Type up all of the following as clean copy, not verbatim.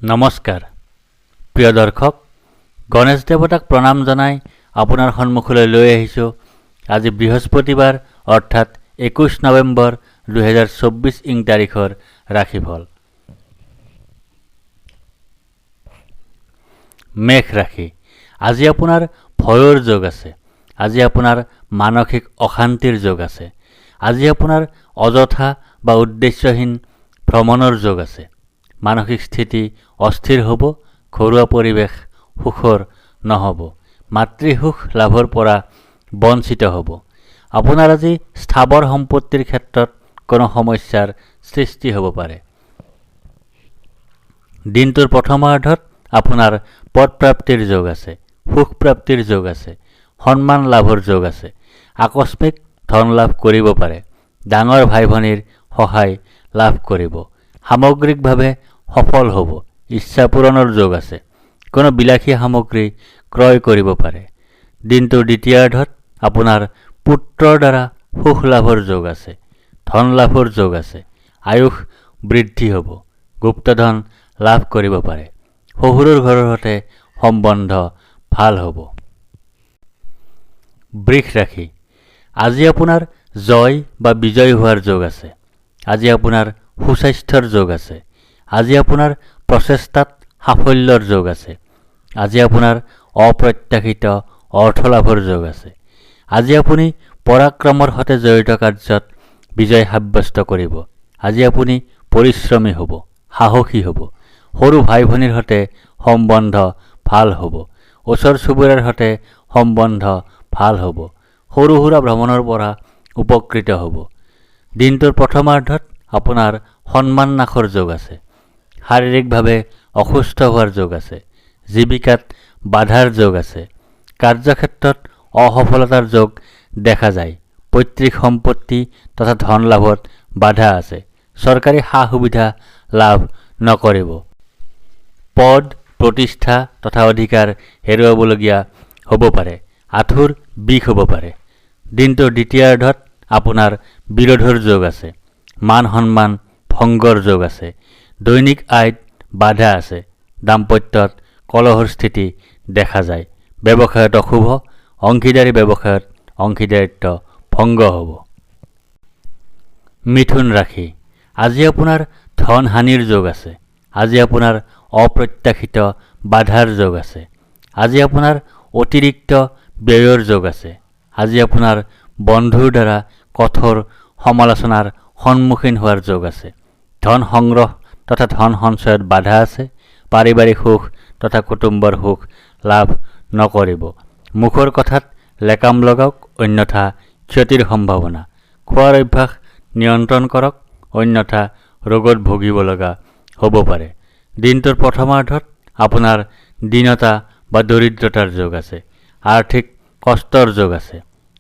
নমস্কাৰ প্ৰিয় দৰ্শক, গণেশ দেৱতাক প্ৰণাম জনাই আপোনাৰ সন্মুখলৈ লৈ আহিছোঁ আজি বৃহস্পতিবাৰ অৰ্থাৎ 21 নৱেম্বৰ 2024 ইং তাৰিখৰ ৰাশিফল। মেঘ ৰাশি। আজি আপোনাৰ ভয়ৰ যোগ আছে। আজি আপোনাৰ মানসিক অশান্তিৰ যোগ আছে। আজি আপোনাৰ অযথা বা উদ্দেশ্যহীন ভ্ৰমণৰ যোগ আছে। মানসিক স্থিতি অস্থিৰ হ'ব। ঘৰুৱা পৰিৱেশ সুখৰ নহ'ব। মাতৃসুখ লাভৰ পৰা বঞ্চিত হ'ব। আপোনাৰ আজি স্থাবৰ সম্পত্তিৰ ক্ষেত্ৰত কোনো সমস্যাৰ সৃষ্টি হ'ব পাৰে। দিনটোৰ প্ৰথমাৰ্ধত আপোনাৰ পদ প্ৰাপ্তিৰ যোগ আছে। সুখ প্ৰাপ্তিৰ যোগ আছে। সন্মান লাভৰ যোগ আছে। আকস্মিক ধন লাভ কৰিব পাৰে। ডাঙৰ ভাই ভনীৰ সহায় লাভ কৰিব। সামগ্ৰিকভাৱে সফল হ'ব। ইচ্ছা পূৰণৰ যোগ আছে। কোনো বিলাসী সামগ্ৰী ক্ৰয় কৰিব পাৰে। দিনটোৰ দ্বিতীয়াৰ্ধত আপোনাৰ পুত্ৰৰ দ্বাৰা সুখ লাভৰ যোগ আছে। ধন লাভৰ যোগ আছে। আয়ুস বৃদ্ধি হ'ব। গুপ্তধন লাভ কৰিব পাৰে। শহুৰৰ ঘৰৰ সৈতে সম্বন্ধ ভাল হ'ব। বৃষ ৰাশি। আজি আপোনাৰ জয় বা বিজয় হোৱাৰ যোগ আছে। আজি আপোনাৰ সুস্বাস্থ্যৰ যোগ আছে। আজি আপোনাৰ প্ৰচেষ্টাত সাফল্যৰ যোগ আছে। আজি আপোনাৰ অপ্ৰত্যাশিত অৰ্থ লাভৰ যোগ আছে। আজি আপুনি পৰাক্ৰমৰ সৈতে জড়িত কাৰ্যত বিজয় সাব্যস্ত কৰিব। আজি আপুনি পৰিশ্ৰমী হ'ব। সাহসী হ'ব। সৰু ভাই ভনীৰ সৈতে সম্বন্ধ ভাল হ'ব। ওচৰ চুবুৰীয়াৰ সৈতে সম্বন্ধ ভাল হ'ব। সৰু সুৰা ভ্ৰমণৰ পৰা উপকৃত হ'ব। দিনটোৰ প্ৰথমাৰ্ধত আপোনাৰ সন্মান নাশৰ যোগ আছে। শাৰীৰিকভাৱে অসুস্থ হোৱাৰ যোগ আছে। জীৱিকাত বাধাৰ যোগ আছে। কাৰ্যক্ষেত্ৰত অসফলতাৰ যোগ দেখা যায়। পৈতৃক সম্পত্তি তথা ধন লাভত বাধা আছে। চৰকাৰী সা সুবিধা লাভ নকৰিব। পদ প্ৰতিষ্ঠা তথা অধিকাৰ হেৰুৱাবলগীয়া হ'ব পাৰে। আঁঠুৰ বিষ হ'ব পাৰে। দিনটোৰ দ্বিতীয়াৰ্ধত আপোনাৰ বিৰোধৰ যোগ আছে। মান সন্মান ভংগৰ যোগ আছে। দৈনিক আয়ত বাধা আছে। দাম্পত্যত কলহৰ স্থিতি দেখা যায়। ব্যৱসায়ত অশুভ। অংশীদাৰী ব্যৱসায়ত অংশীদাৰিত্ব ভংগ হ'ব। মিথুন ৰাশি। আজি আপোনাৰ ধন হানিৰ যোগ আছে। আজি আপোনাৰ অপ্ৰত্যাশিত বাধাৰ যোগ আছে। আজি আপোনাৰ অতিৰিক্ত ব্যয়ৰ যোগ আছে। আজি আপোনাৰ বন্ধুৰ দ্বাৰা কঠোৰ সমালোচনাৰ সন্মুখীন হোৱাৰ যোগ আছে। ধন সংগ্ৰহ তথা ধন সঞ্চয়ত বাধা আছে। পাৰিবাৰিক সুখ তথা কুটুম্বৰ সুখ লাভ নকৰিব। মুখৰ কথাত লেকাম লগাওক, অন্যথা ক্ষতিৰ সম্ভাৱনা। খোৱাৰ অভ্যাস নিয়ন্ত্ৰণ কৰক, অন্যথা ৰোগত ভুগিব লগা হ'ব পাৰে। দিনটোৰ প্ৰথমাৰ্ধত আপোনাৰ দীনতা বা দৰিদ্ৰতাৰ যোগ আছে। আৰ্থিক কষ্টৰ যোগ আছে।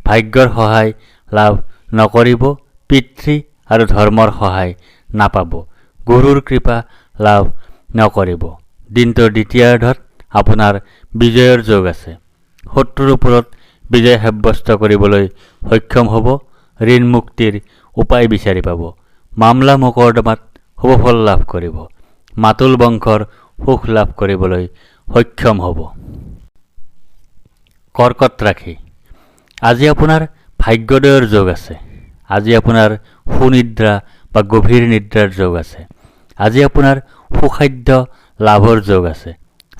ভাগ্যৰ সহায় লাভ নকৰিব। পিতৃ আৰু ধৰ্মৰ সহায় নাপাব। গুৰুৰ কৃপা লাভ নকৰিব। দিনটোৰ দ্বিতীয়াৰ্ধত আপোনাৰ বিজয়ৰ যোগ আছে। শত্ৰুৰ ওপৰত বিজয় সাব্যস্ত কৰিবলৈ সক্ষম হ'ব। ঋণ মুক্তিৰ উপায় বিচাৰি পাব। মামলা মোকৰ্দমাত শুভফল লাভ কৰিব। মাতুল বংশৰ সুখ লাভ কৰিবলৈ সক্ষম হ'ব। কৰ্কট ৰাশি। আজি আপোনাৰ ভাগ্যোদয়ৰ যোগ আছে। আজি আপোনাৰ সুনিদ্ৰা বা গভীৰ নিদ্ৰাৰ যোগ আছে। আজি আপোনাৰ সুখাদ্য লাভৰ যোগ আছে।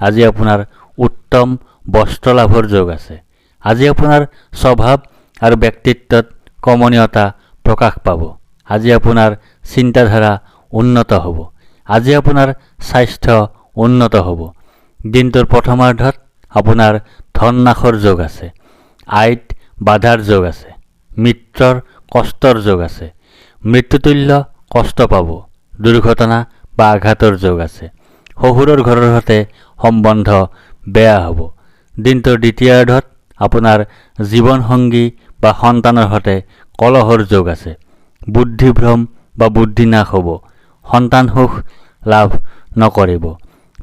আজি আপোনাৰ উত্তম বস্ত্ৰ লাভৰ যোগ আছে। আজি আপোনাৰ স্বভাৱ আৰু ব্যক্তিত্বত কমনীয়তা প্ৰকাশ পাব। আজি আপোনাৰ চিন্তাধাৰা উন্নত হ'ব। আজি আপোনাৰ স্বাস্থ্য উন্নত হ'ব। দিনটোৰ প্ৰথমাৰ্ধত আপোনাৰ ধন নাশৰ যোগ আছে। আয়ত বাধাৰ যোগ আছে। মিত্ৰৰ কষ্টৰ যোগ আছে। মৃত্যুতুল্য কষ্ট পাব। দুৰ্ঘটনা বা আঘাতৰ যোগ আছে। শহুৰৰ ঘৰৰ সৈতে সম্বন্ধ বেয়া হ'ব। দিনটোৰ দ্বিতীয়াৰ্ধত আপোনাৰ জীৱনসংগী বা সন্তানৰ সৈতে কলহৰ যোগ আছে। বুদ্ধিভ্ৰম বা বুদ্ধিনাশ হ'ব। সন্তান সুখ লাভ নকৰিব।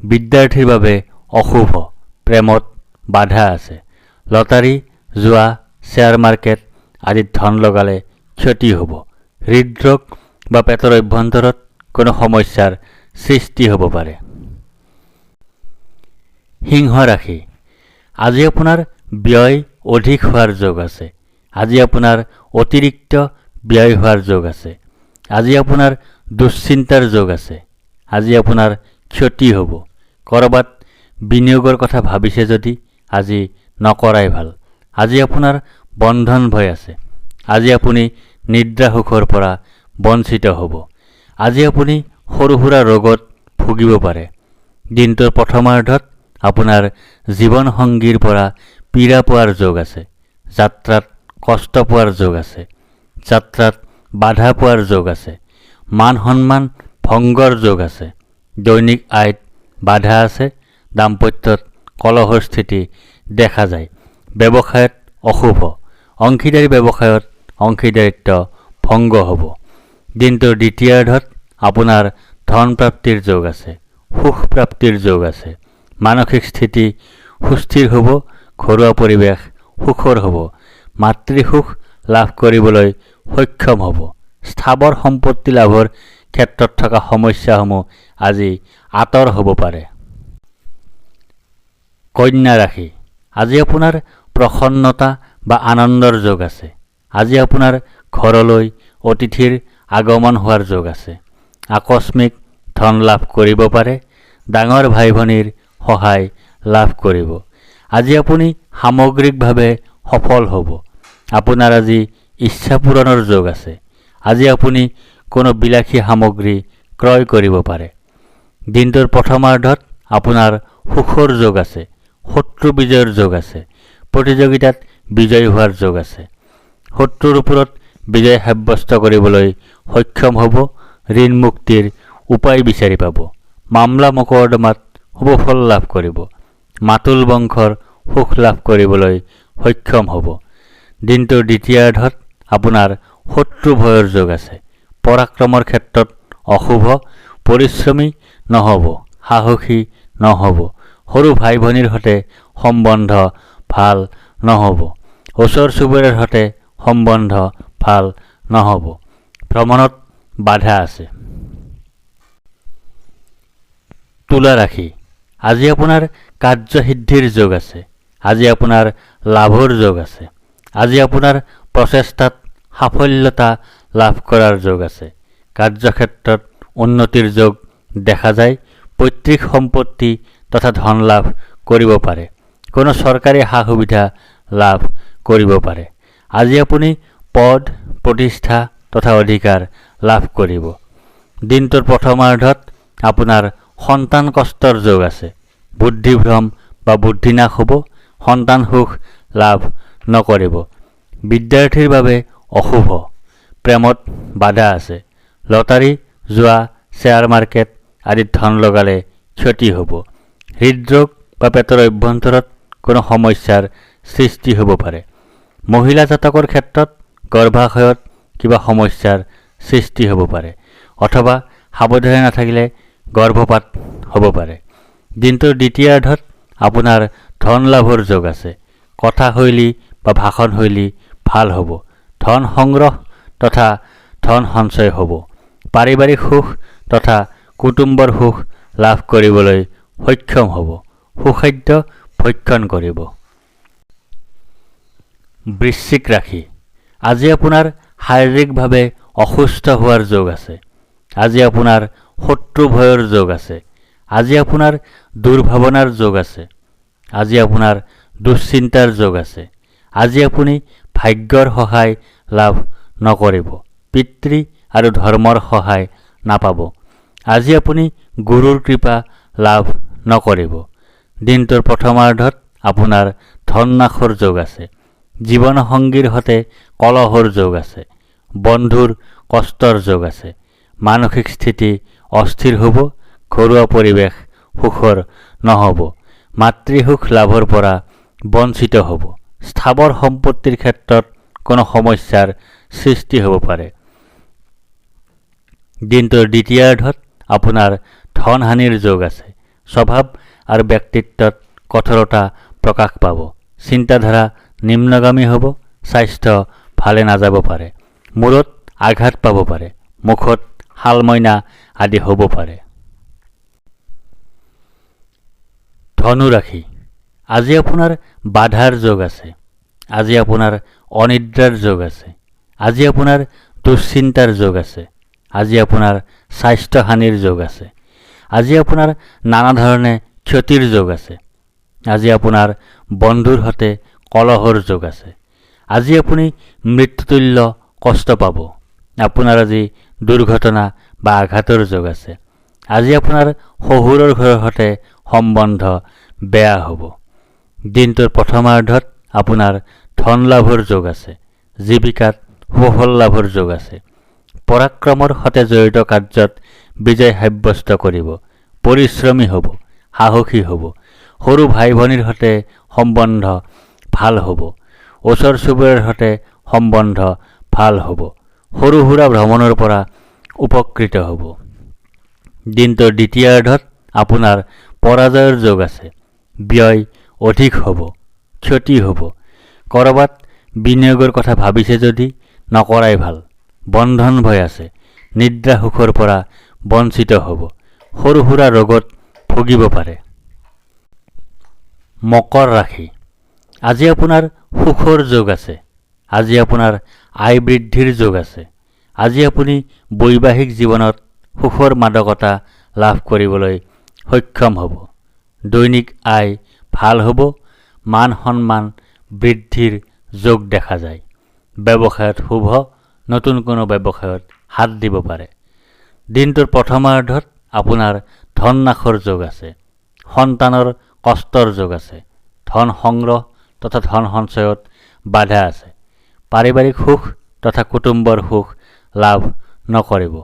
বিদ্যাৰ্থীৰ বাবে অশুভ। প্ৰেমত বাধা আছে। লটাৰী, জুৱা, শ্বেয়াৰ মাৰ্কেট আদিত ধন লগালে ক্ষতি হ'ব। হৃদৰোগ বা পেটৰ অভ্যন্তৰত কোনো সমস্যাৰ সৃষ্টি হ'ব পাৰে। সিংহ ৰাশি আজি আপোনাৰ ব্যয় অধিক হোৱাৰ যোগ আছে। আজি আপোনাৰ অতিৰিক্ত ব্যয় হোৱাৰ যোগ আছে। আজি আপোনাৰ দুশ্চিন্তাৰ যোগ আছে। আজি আপোনাৰ ক্ষতি হ'ব। ক'ৰবাত বিনিয়োগৰ কথা ভাবিছে যদি আজি নকৰাই ভাল। আজি আপোনাৰ বন্ধন ভয় আছে। আজি আপুনি নিদ্ৰা সুখৰ পৰা বঞ্চিত হ'ব। আজি আপুনি সৰু সুৰা ৰোগত ভুগিব পাৰে। দিনটোৰ প্ৰথমাৰ্ধত আপোনাৰ জীৱনসংগীৰ পৰা পীড়া পোৱাৰ যোগ আছে। যাত্ৰাত কষ্ট পোৱাৰ যোগ আছে। যাত্ৰাত বাধা পোৱাৰ যোগ আছে। মান সন্মান ভংগৰ যোগ আছে। দৈনিক আয়ত বাধা আছে। দাম্পত্যত কলহৰ স্থিতি দেখা যায়। ব্যৱসায়ত অশুভ। অংশীদাৰী ব্যৱসায়ত অংশীদাৰিত্ব ভংগ হ'ব। দিনটোৰ দ্বিতীয়াৰ্ধত আপোনাৰ ধন প্ৰাপ্তিৰ যোগ আছে। সুখ প্ৰাপ্তিৰ যোগ আছে। মানসিক স্থিতি সুস্থিৰ হ'ব। ঘৰুৱা পৰিৱেশ সুখৰ হ'ব। মাতৃসুখ লাভ কৰিবলৈ সক্ষম হ'ব। স্থাৱৰ সম্পত্তি লাভৰ ক্ষেত্ৰত থকা সমস্যাসমূহ আজি আঁতৰ হ'ব পাৰে। কন্যা ৰাশি আজি আপোনাৰ প্ৰসন্নতা বা আনন্দৰ যোগ আছে। আজি আপোনাৰ ঘৰলৈ অতিথিৰ আগমন হোৱাৰ যোগ আছে। আকস্মিক ধন লাভ কৰিব পাৰে। ডাঙৰ ভাই ভনীৰ সহায় লাভ কৰিব। আজি আপুনি সামগ্ৰিকভাৱে সফল হ'ব। আপোনাৰ আজি ইচ্ছা পূৰণৰ যোগ আছে। আজি আপুনি কোনো বিলাসী সামগ্ৰী ক্ৰয় কৰিব পাৰে। দিনটোৰ প্ৰথমাৰ্ধত আপোনাৰ সুখৰ যোগ আছে। শত্ৰু বিজয়ৰ যোগ আছে। প্ৰতিযোগিতাত বিজয়ী হোৱাৰ যোগ আছে। শত্ৰুৰ ওপৰত বিজয় সাব্যস্ত কৰিবলৈ সক্ষম হ'ব। ঋণ মুক্তিৰ উপায় বিচাৰি পাব। মামলা মোকৰ্দমাত শুভফল লাভ কৰিব। মাতুল বংশৰ সুখ লাভ কৰিবলৈ সক্ষম হ'ব। দিনটোৰ দ্বিতীয়াৰ্ধত আপোনাৰ শত্ৰু ভয়ৰ যোগ আছে। পৰাক্ৰমৰ ক্ষেত্ৰত অশুভ। পৰিশ্ৰমী নহ'ব। সাহসী নহ'ব। সৰু ভাই ভনীৰ সৈতে সম্বন্ধ ভাল নহ'ব। ওচৰ চুবুৰীয়াৰ সৈতে সম্বন্ধ ভাল নহ'ব। ভ্ৰমণত বাধা আছে। তুলা ৰাশি আজি আপোনাৰ কাৰ্যসিদ্ধিৰ যোগ আছে। আজি আপোনাৰ লাভৰ যোগ আছে। আজি আপোনাৰ প্ৰচেষ্টাত সাফল্যতা লাভ কৰাৰ যোগ আছে। কাৰ্যক্ষেত্ৰত উন্নতিৰ যোগ দেখা যায়। পৈতৃক সম্পত্তি তথা ধন লাভ কৰিব পাৰে। কোনো চৰকাৰী সা সুবিধা লাভ কৰিব পাৰে। আজি আপুনি পদ প্ৰতিষ্ঠা তথা অধিকাৰ লাভ কৰিব। দিনটোৰ প্ৰথমাৰ্ধত আপোনাৰ সন্তান কষ্টৰ যোগ আছে। বুদ্ধিভ্ৰম বা বুদ্ধিনাশ হ'ব। সন্তান সুখ লাভ নকৰিব। বিদ্যাৰ্থীৰ বাবে অশুভ। প্ৰেমত বাধা আছে। লটাৰী জুৱা শ্বেয়াৰ মাৰ্কেট আদিত ধন লগালে ক্ষতি হ'ব। হৃদৰোগ বা পেটৰ অভ্যন্তৰত কোনো সমস্যাৰ সৃষ্টি হ'ব পাৰে। মহিলা জাতকৰ ক্ষেত্ৰত গৰ্ভাশয়ত কিবা সমস্যাৰ সৃষ্টি হ'ব পাৰে অথবা সাৱধানে নাথাকিলে গৰ্ভপাত হ'ব পাৰে। দিনটোৰ দ্বিতীয়াৰ্ধত আপোনাৰ ধন লাভৰ যোগ আছে। কথাশৈলী বা ভাষণশৈলী ভাল হ'ব। ধন সংগ্ৰহ তথা ধন সঞ্চয় হ'ব। পাৰিবাৰিক সুখ তথা কুটুম্বৰ সুখ লাভ কৰিবলৈ সক্ষম হ'ব। সুখাদ্য ভক্ষণ কৰিব। বৃশ্চিক ৰাশি আজি আপোনাৰ শাৰীৰিকভাৱে অসুস্থ হোৱাৰ যোগ আছে। আজি আপোনাৰ শত্ৰু ভয়ৰ যোগ আছে। আজি আপোনাৰ দুৰ্ভাৱনাৰ যোগ আছে। আজি আপোনাৰ দুশ্চিন্তাৰ যোগ আছে। আজি আপুনি ভাগ্যৰ সহায় লাভ নকৰিব। পিতৃ আৰু ধৰ্মৰ সহায় নাপাব। আজি আপুনি গুৰুৰ কৃপা লাভ নকৰিব। দিনটোৰ প্ৰথমাৰ্ধত আপোনাৰ ধন নাশৰ যোগ আছে। জীৱনসংগীৰ সৈতে কলহৰ যোগ আছে। বন্ধুৰ কষ্টৰ যোগ আছে। মানসিক স্থিতি অস্থিৰ হ'ব। ঘৰুৱা পৰিৱেশ সুখৰ নহ'ব। মাতৃসুখ লাভৰ পৰা বঞ্চিত হ'ব। স্থাৱৰ সম্পত্তিৰ ক্ষেত্ৰত কোনো সমস্যাৰ সৃষ্টি হ'ব পাৰে। দিনটোৰ দ্বিতীয়াৰ্ধত আপোনাৰ ধন হানিৰ যোগ আছে। স্বভাৱ আৰু ব্যক্তিত্বত কঠোৰতা প্ৰকাশ পাব। চিন্তাধাৰা নিম্নগামী হ'ব। স্বাস্থ্য ভালে নাযাব পাৰে। মূৰত আঘাত পাব পাৰে। মুখত শালমইনা আদি হ'ব পাৰে। ধনু ৰাশি আজি আপোনাৰ বাধাৰ যোগ আছে। আজি আপোনাৰ অনিদ্ৰাৰ যোগ আছে। আজি আপোনাৰ দুশ্চিন্তাৰ যোগ আছে। আজি আপোনাৰ স্বাস্থ্যহানিৰ যোগ আছে। আজি আপোনাৰ নানা ধৰণে ক্ষতিৰ যোগ আছে। আজি আপোনাৰ বন্ধুৰ সৈতে কলহৰ যোগ আছে। আজি আপুনি মৃত্যুতুল্য কষ্ট পাব। আপোনাৰ আজি দুৰ্ঘটনা বা আঘাতৰ যোগ আছে। আজি আপোনাৰ শহুৰৰ ঘৰৰ সৈতে সম্বন্ধ বেয়া হ'ব। দিনটোৰ প্ৰথমাৰ্ধত আপোনাৰ ধন লাভৰ যোগ আছে। জীৱিকাত সুফল লাভৰ যোগ আছে। পৰাক্ৰমৰ সৈতে জড়িত কাৰ্যত বিজয় সাব্যস্ত কৰিব। পৰিশ্ৰমী হ'ব, সাহসী হ'ব। সৰু ভাই ভনীৰ সৈতে সম্বন্ধ ভাল হ'ব। ওচৰ চুবুৰীয়াৰ সৈতে সম্বন্ধ ভাল হ'ব। সৰু সুৰা ভ্ৰমণৰ পৰা উপকৃত হ'ব। দিনটোৰ দ্বিতীয়াৰ্ধত আপোনাৰ পৰাজয়ৰ যোগ আছে। ব্যয় অধিক হ'ব, ক্ষতি হ'ব। ক'ৰবাত বিনিয়োগৰ কথা ভাবিছে যদি নকৰাই ভাল। বন্ধন ভয় আছে। নিদ্ৰা সুখৰ পৰা বঞ্চিত হ'ব। সৰু সুৰা ৰোগত ভুগিব পাৰে। মকৰ ৰাশি আজি আপোনাৰ সুখৰ যোগ আছে। আজি আপোনাৰ আয় বৃদ্ধিৰ যোগ আছে। আজি আপুনি বৈবাহিক জীৱনত সুখৰ মাদকতা লাভ কৰিবলৈ সক্ষম হ'ব। দৈনিক আয় ভাল হ'ব। মান সন্মান বৃদ্ধিৰ যোগ দেখা যায়। ব্যৱসায়ত শুভ। নতুন কোনো ব্যৱসায়ত হাত দিব পাৰে। দিনটোৰ প্ৰথমাৰ্ধত আপোনাৰ ধন নাশৰ যোগ আছে। সন্তানৰ কষ্টৰ যোগ আছে। ধন সংগ্ৰহ তথা ধন সঞ্চয়ত বাধা আছে। পাৰিবাৰিক সুখ তথা কুটুম্বৰ সুখ লাভ নকৰিব।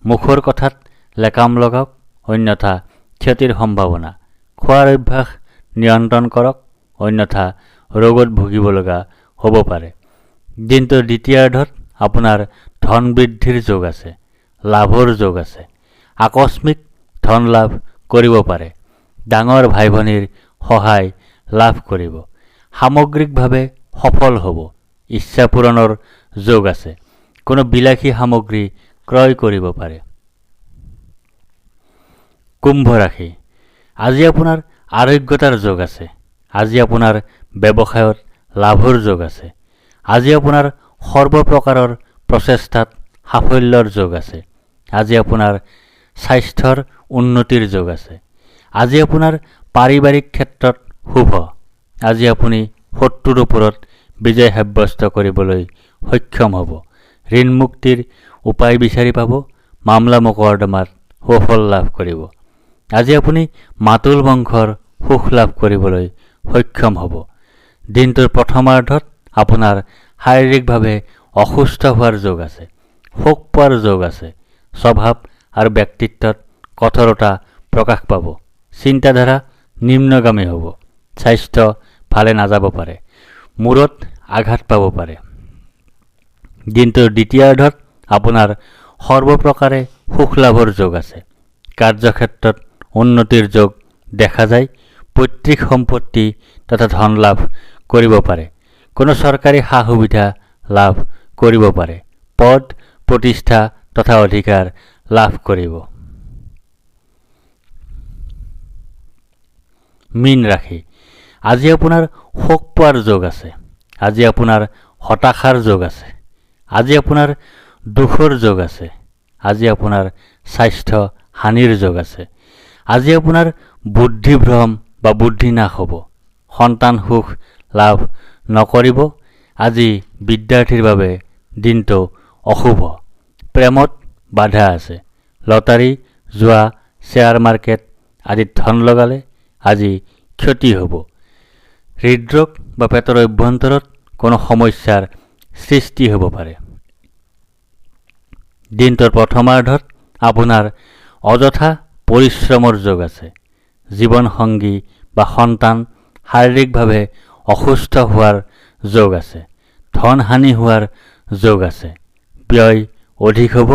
মুখৰ কথাত লেকাম লগাওক, অন্যথা ক্ষতিৰ সম্ভাৱনা। খোৱাৰ অভ্যাস নিয়ন্ত্ৰণ কৰক, অন্যথা ৰোগত ভুগিব লগা হ'ব পাৰে। দিনটোৰ দ্বিতীয়াৰ্ধত আপোনাৰ ধন বৃদ্ধিৰ যোগ আছে। লাভৰ যোগ আছে। আকস্মিক ধন লাভ কৰিব পাৰে। ডাঙৰ ভাই ভনীৰ সহায় লাভ কৰিব। সামগ্ৰিকভাৱে সফল হ'ব। ইচ্ছা পূৰণৰ যোগ আছে। কোনো বিলাসী সামগ্ৰী ক্ৰয় কৰিব পাৰে। কুম্ভ ৰাশি আজি আপোনাৰ আৰোগ্যতাৰ যোগ আছে। আজি আপোনাৰ ব্যৱসায়ত লাভৰ যোগ আছে। আজি আপোনাৰ সৰ্বপ্ৰকাৰৰ প্ৰচেষ্টাত সাফল্যৰ যোগ আছে। আজি আপোনাৰ স্বাস্থ্যৰ উন্নতিৰ যোগ আছে। আজি আপোনাৰ পাৰিবাৰিক ক্ষেত্ৰত শুভ। আজি আপুনি শত্ৰুৰ ওপৰত বিজয় সাব্যস্ত কৰিবলৈ সক্ষম হ'ব। ঋণ মুক্তিৰ উপায় বিচাৰি পাব। মামলা মোকৰ্দমাত সুফল লাভ কৰিব। আজি আপুনি মাতুল বংশৰ সুখ লাভ কৰিবলৈ সক্ষম হ'ব। দিনটোৰ প্ৰথমাৰ্ধত আপোনাৰ শাৰীৰিকভাৱে অসুস্থ হোৱাৰ যোগ আছে। শোক পোৱাৰ যোগ আছে। স্বভাৱ আৰু ব্যক্তিত্বত কঠোৰতা প্ৰকাশ পাব। চিন্তাধাৰা নিম্নগামী হ'ব। স্বাস্থ্য ভালে নাযাব পাৰে। মূৰত আঘাত পাব পাৰে। দিনটোৰ দ্বিতীয়াৰ্ধত আপোনাৰ সৰ্বপ্ৰকাৰে সুখ লাভৰ যোগ আছে। কাৰ্যক্ষেত্ৰত উন্নতিৰ যোগ দেখা যায়। পৈতৃক সম্পত্তি তথা ধন লাভ কৰিব পাৰে। কোনো চৰকাৰী সা সুবিধা লাভ কৰিব পাৰে। পদ প্ৰতিষ্ঠা তথা অধিকাৰ লাভ কৰিব। মীন ৰাশি আজি আপোনাৰ শোক পোৱাৰ যোগ আছে। আজি আপোনাৰ হতাশাৰ যোগ আছে। আজি আপোনাৰ দুখৰ যোগ আছে। আজি আপোনাৰ স্বাস্থ্য হানিৰ যোগ আছে। আজি আপোনাৰ বুদ্ধিভ্ৰম বা বুদ্ধিনাশ হ'ব। সন্তান সুখ লাভ নকৰিব। আজি বিদ্যাৰ্থীৰ বাবে দিনটো অশুভ। প্ৰেমত বাধা আছে। লটাৰী, জুৱা, শ্বেয়াৰ মাৰ্কেট আদিত ধন লগালে আজি ক্ষতি হ'ব। হৃদৰোগ বা পেটৰ অভ্যন্তৰত কোনো সমস্যাৰ সৃষ্টি হ'ব পাৰে। দিনটোৰ প্ৰথমাৰ্ধত আপোনাৰ অযথা পৰিশ্ৰমৰ যোগ আছে। জীৱনসংগী বা সন্তান শাৰীৰিকভাৱে অসুস্থ হোৱাৰ যোগ আছে। ধন হানি হোৱাৰ যোগ আছে। ব্যয় অধিক হ'ব,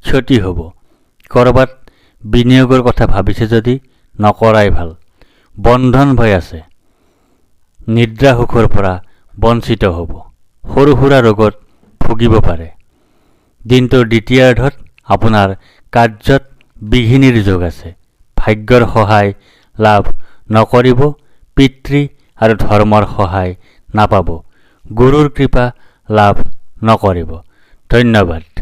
ক্ষতি হ'ব। ক'ৰবাত বিনিয়োগৰ কথা ভাবিছে যদি নকৰাই ভাল। বন্ধন ভয় আছে। নিদ্ৰা সুখৰ পৰা বঞ্চিত হ'ব। সৰু সুৰা ৰোগত ভুগিব পাৰে। দিনটোৰ দ্বিতীয়াৰ্ধত আপোনাৰ কাৰ্যত বিঘিনিৰ যোগ আছে। ভাগ্যৰ সহায় লাভ নকৰিব, পিতৃ আৰু ধৰ্মৰ সহায় নাপাব, গুৰুৰ কৃপা লাভ নকৰিব। ধন্যবাদ।